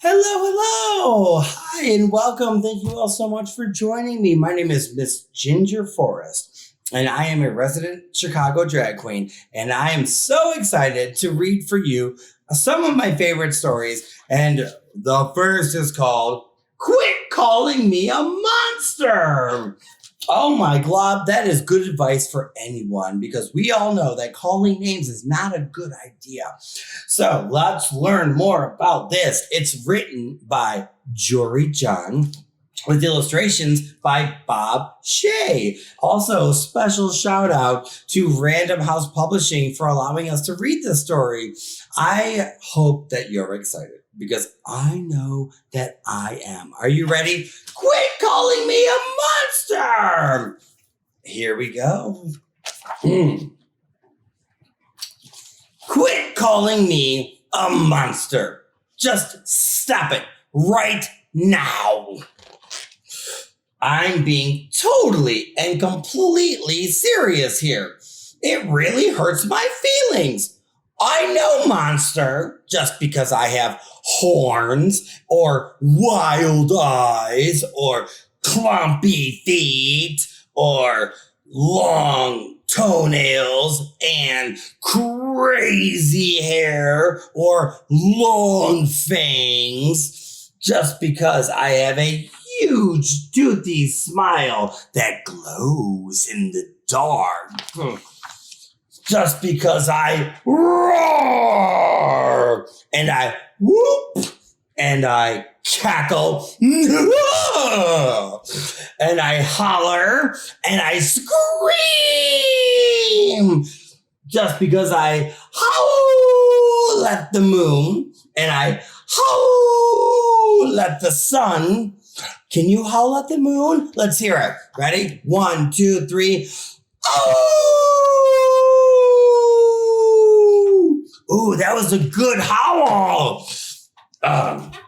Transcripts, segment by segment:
Hello, hello. Hi, and welcome. Thank you all so much for joining me. My name is Miss Ginger Forrest, and I am a resident Chicago drag queen, and I am so excited to read for you some of my favorite stories. And the first is called Quit Calling Me a Monster. Oh my God, that is good advice for anyone because we all know that calling names is not a good idea. So let's learn more about this. It's written by Jory John with illustrations by Bob Shea. Also, special shout out to Random House Publishing for allowing us to read this story. I hope that you're excited because I know that I am. Are you ready? Quit calling me a monster! Here we go. Quit calling me a monster. Just stop it right now. I'm being totally and completely serious here. It really hurts my feelings. I know monster just because I have horns or wild eyes or clumpy feet or long toenails and crazy hair or long fangs just because I have a huge toothy smile that glows in the dark. Just because I roar and I whoop and I cackle and I holler and I scream. Just because I howl at the moon and I howl at the sun. Can you howl at the moon? Let's hear it. Ready? 1, 2, 3. Oh! Ooh, that was a good howl.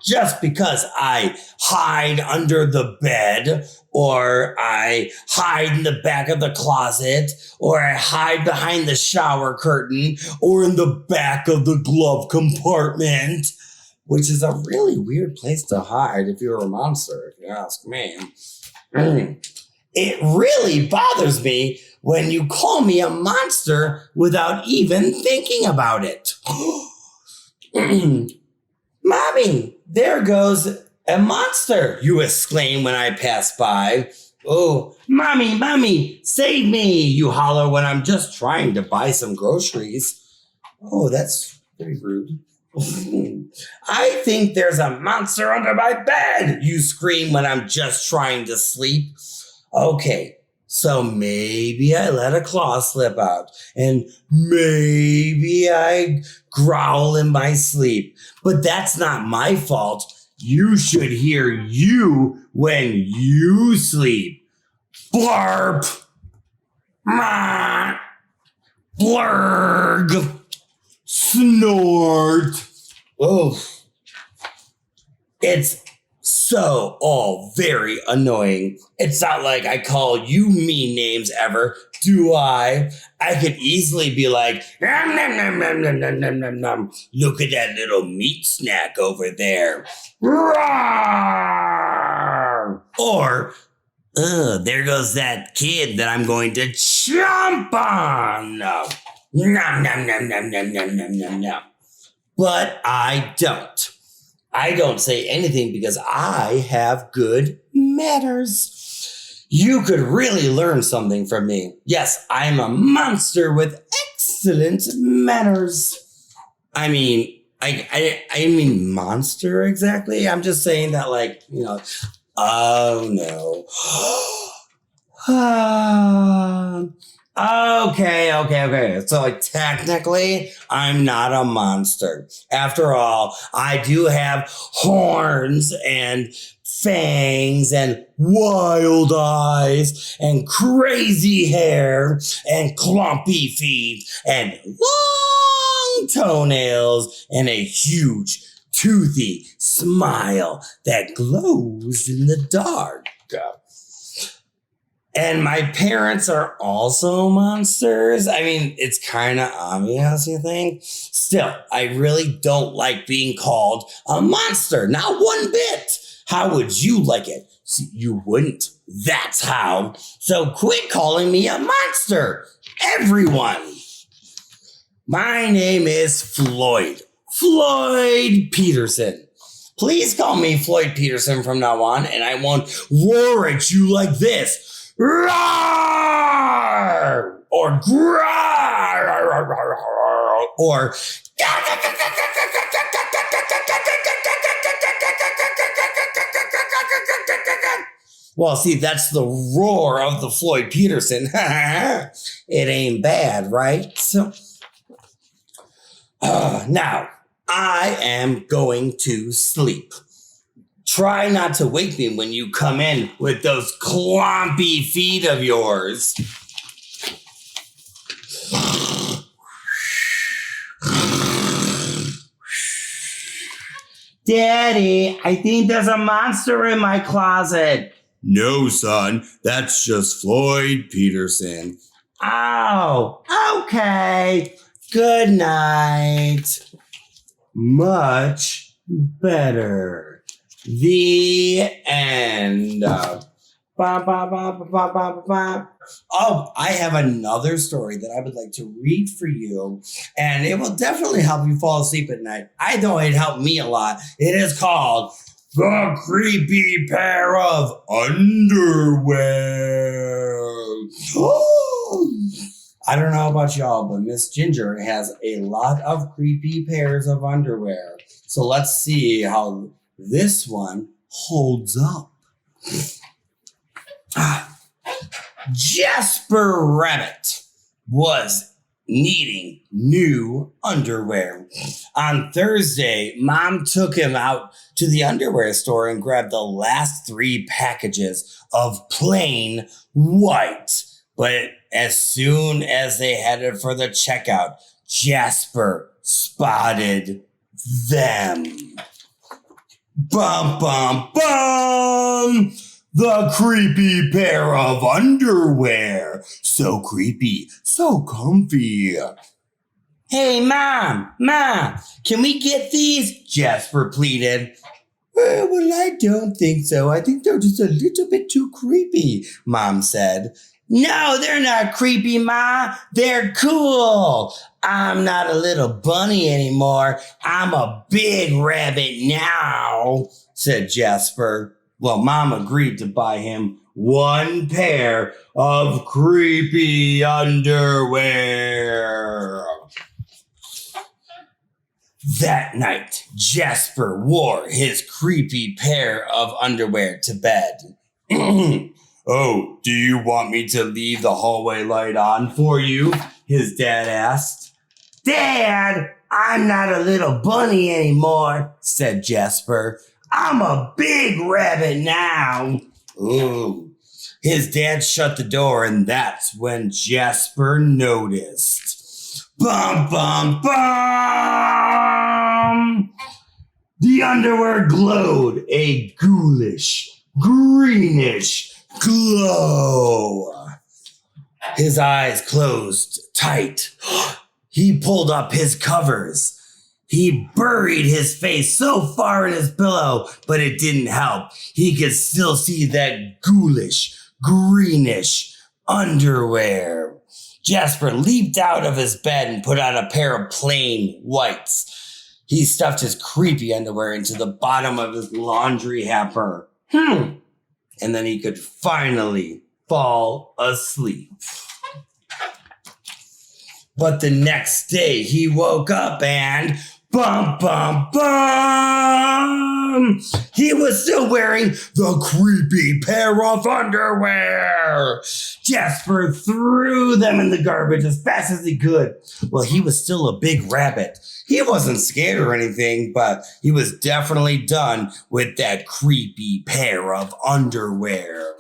Just because I hide under the bed, or I hide in the back of the closet, or I hide behind the shower curtain, or in the back of the glove compartment, which is a really weird place to hide if you're a monster, if you ask me. It really bothers me when you call me a monster without even thinking about it. Mommy, there goes a monster, you exclaim when I pass by. Oh, mommy, save me, you holler when I'm just trying to buy some groceries. Oh, that's very rude. I think there's a monster under my bed, you scream when I'm just trying to sleep. Okay, so maybe I let a claw slip out, and maybe I growl in my sleep, but that's not my fault. You should hear you when you sleep. Blarp! Mah! Blurg! Snort! Oh, it's so all very annoying. It's not like I call you mean names ever, do I? I could easily be like, nom, nom, nom, nom, nom, nom, nom, nom, nom. Look at that little meat snack over there. Roar! Or, there goes that kid that I'm going to chomp on. Nom, nom, nom, nom, nom, nom, nom, nom, nom. But I don't. I don't say anything because I have good manners. You could really learn something from me. Yes, I'm a monster with excellent manners. I mean, I mean monster exactly. I'm just saying that like, oh no. Okay. So like technically, I'm not a monster. After all, I do have horns and fangs and wild eyes and crazy hair and clumpy feet and long toenails and a huge toothy smile that glows in the dark. And my parents are also monsters. I mean, it's kind of obvious, you think? Still, I really don't like being called a monster. Not one bit. How would you like it? See, you wouldn't. That's how. So quit calling me a monster, everyone. My name is Floyd. Floyd Peterson. Please call me Floyd Peterson from now on, and I won't roar at you like this. Roar! Or grar! Or well, see, that's the roar of the Floyd Peterson. It ain't bad, right? So now I am going to sleep. Try not to wake me when you come in with those clompy feet of yours. Daddy, I think there's a monster in my closet. No, son, that's just Floyd Peterson. Oh, okay. Good night. Much better. The end. Oh, I have another story that I would like to read for you, and it will definitely help you fall asleep at night. I know it helped me a lot. It is called The Creepy Pair of Underwear. I don't know about y'all, but Miss Ginger has a lot of creepy pairs of underwear. So let's see how this one holds up. Jasper Rabbit was needing new underwear. On Thursday, Mom took him out to the underwear store and grabbed the last 3 packages of plain white. But as soon as they headed for the checkout, Jasper spotted them. Bum, bum, bum! The creepy pair of underwear. So creepy, so comfy. Hey, Mom, can we get these? Jasper pleaded. Well, I don't think so. I think they're just a little bit too creepy, Mom said. No, they're not creepy, Ma. They're cool. I'm not a little bunny anymore. I'm a big rabbit now, said Jasper. Well, Mom agreed to buy him 1 pair of creepy underwear. That night, Jasper wore his creepy pair of underwear to bed. Oh, do you want me to leave the hallway light on for you? His dad asked. Dad, I'm not a little bunny anymore, said Jasper. I'm a big rabbit now. Ooh. His dad shut the door, and that's when Jasper noticed. Bum, bum, bum! The underwear glowed a ghoulish, greenish glow. His eyes closed tight. He pulled up his covers. He buried his face so far in his pillow, but it didn't help. He could still see that ghoulish, greenish underwear. Jasper leaped out of his bed and put on a pair of plain whites. He stuffed his creepy underwear into the bottom of his laundry hamper. And then he could finally fall asleep. But the next day he woke up and bum, bum, bum! He was still wearing the creepy pair of underwear. Jasper threw them in the garbage as fast as he could. Well, he was still a big rabbit. He wasn't scared or anything, but he was definitely done with that creepy pair of underwear.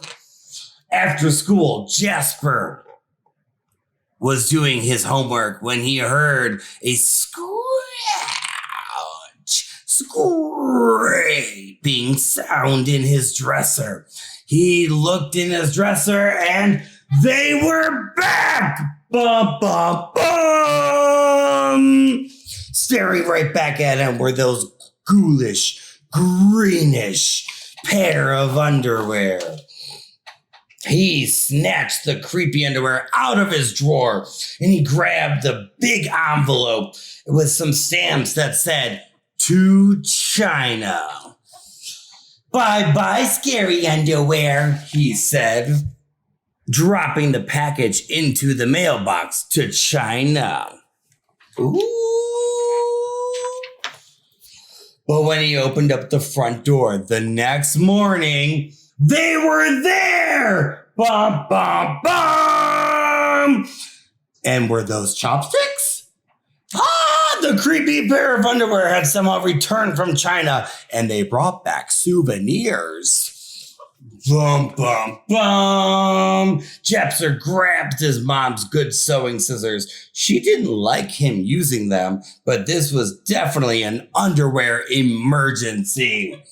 After school, Jasper was doing his homework when he heard a scratching scraping sound in his dresser. He looked in his dresser and they were back! Bum, bum, bum! Staring right back at him were those ghoulish, greenish pair of underwear. He snatched the creepy underwear out of his drawer and he grabbed the big envelope with some stamps that said, "To China." "Bye-bye, scary underwear," he said, dropping the package into the mailbox. "To China." Ooh. But when he opened up the front door the next morning, they were there! Bum, bum, bum! And were those chopsticks? The creepy pair of underwear had somehow returned from China, and they brought back souvenirs. Bum, bum, bum! Jasper grabbed his mom's good sewing scissors. She didn't like him using them, but this was definitely an underwear emergency.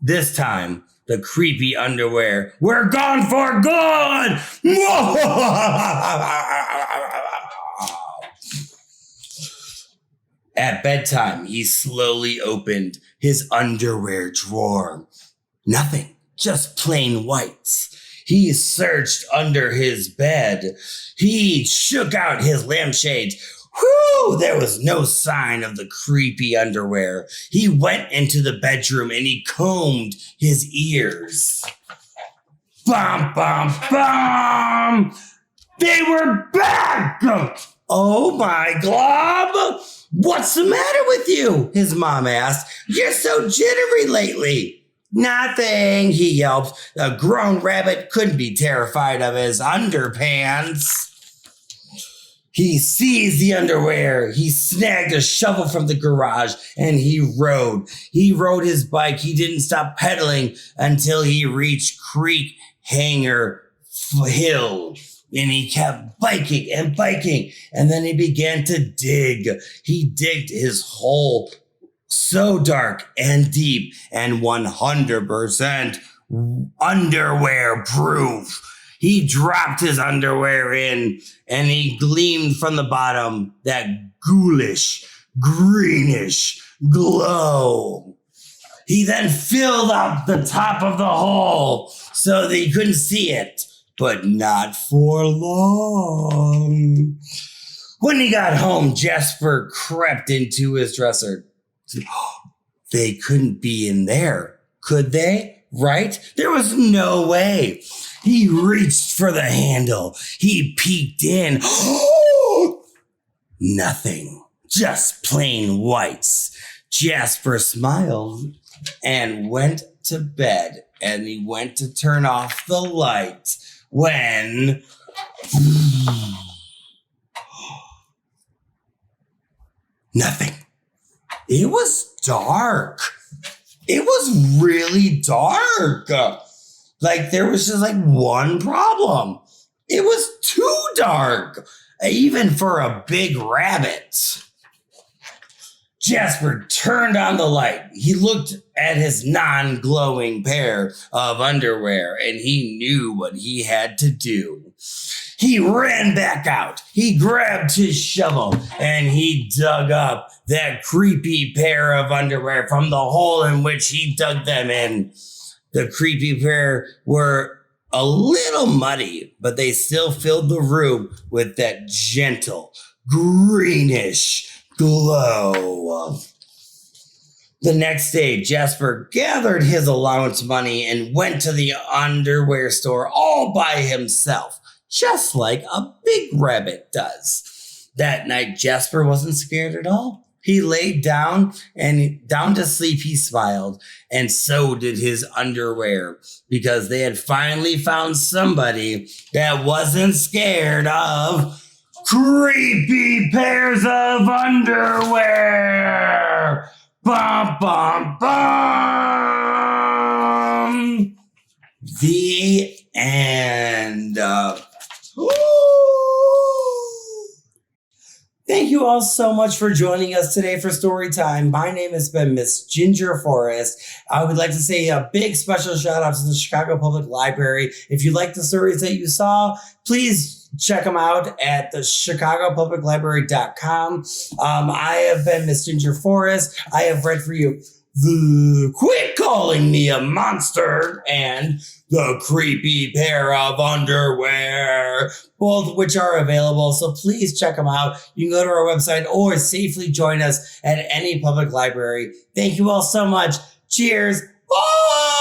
This time, the creepy underwear were gone for good! At bedtime, he slowly opened his underwear drawer. Nothing, just plain whites. He searched under his bed. He shook out his lampshade. Whew, there was no sign of the creepy underwear. He went into the bedroom and he combed his ears. Bum, bum, bum! They were back! "Oh my glob! What's the matter with you?" his mom asked. "You're so jittery lately." "Nothing," he yelped. A grown rabbit couldn't be terrified of his underpants. He seized the underwear. He snagged a shovel from the garage and he rode. He rode his bike. He didn't stop pedaling until he reached Creek Hanger Hill. And he kept biking and biking. And then he began to dig. He digged his hole so dark and deep and 100% underwear proof. He dropped his underwear in and he gleamed from the bottom that ghoulish, greenish glow. He then filled up the top of the hole so that he couldn't see it. But not for long. When he got home, Jasper crept into his dresser. They couldn't be in there, could they? Right? There was no way. He reached for the handle. He peeked in. Nothing. Just plain whites. Jasper smiled and went to bed. And he went to turn off the light when nothing. It was dark. It was really dark. Like there was just like one problem. It was too dark, even for a big rabbit. Jasper turned on the light. He looked at his non-glowing pair of underwear and he knew what he had to do. He ran back out. He grabbed his shovel and he dug up that creepy pair of underwear from the hole in which he dug them in. The creepy pair were a little muddy, but they still filled the room with that gentle, greenish glow. The next day, Jasper gathered his allowance money and went to the underwear store all by himself, just like a big rabbit does. That night, Jasper wasn't scared at all. He laid down and down to sleep he smiled, and so did his underwear, because they had finally found somebody that wasn't scared of creepy pairs of underwear. Bum, bum, bum. The end. Thank you you all so much for joining us today for story time. My name has been Miss Ginger Forrest. I would like to say a big special shout out to the Chicago Public Library. If you like the stories that you saw, please check them out at the chicagopubliclibrary.com. I have been Miss Ginger Forrest. I have read for you Quit Calling Me a Monster and The Creepy Pair of Underwear, both of which are available. So please check them out. You can go to our website or safely join us at any public library. Thank you all so much. Cheers. Bye.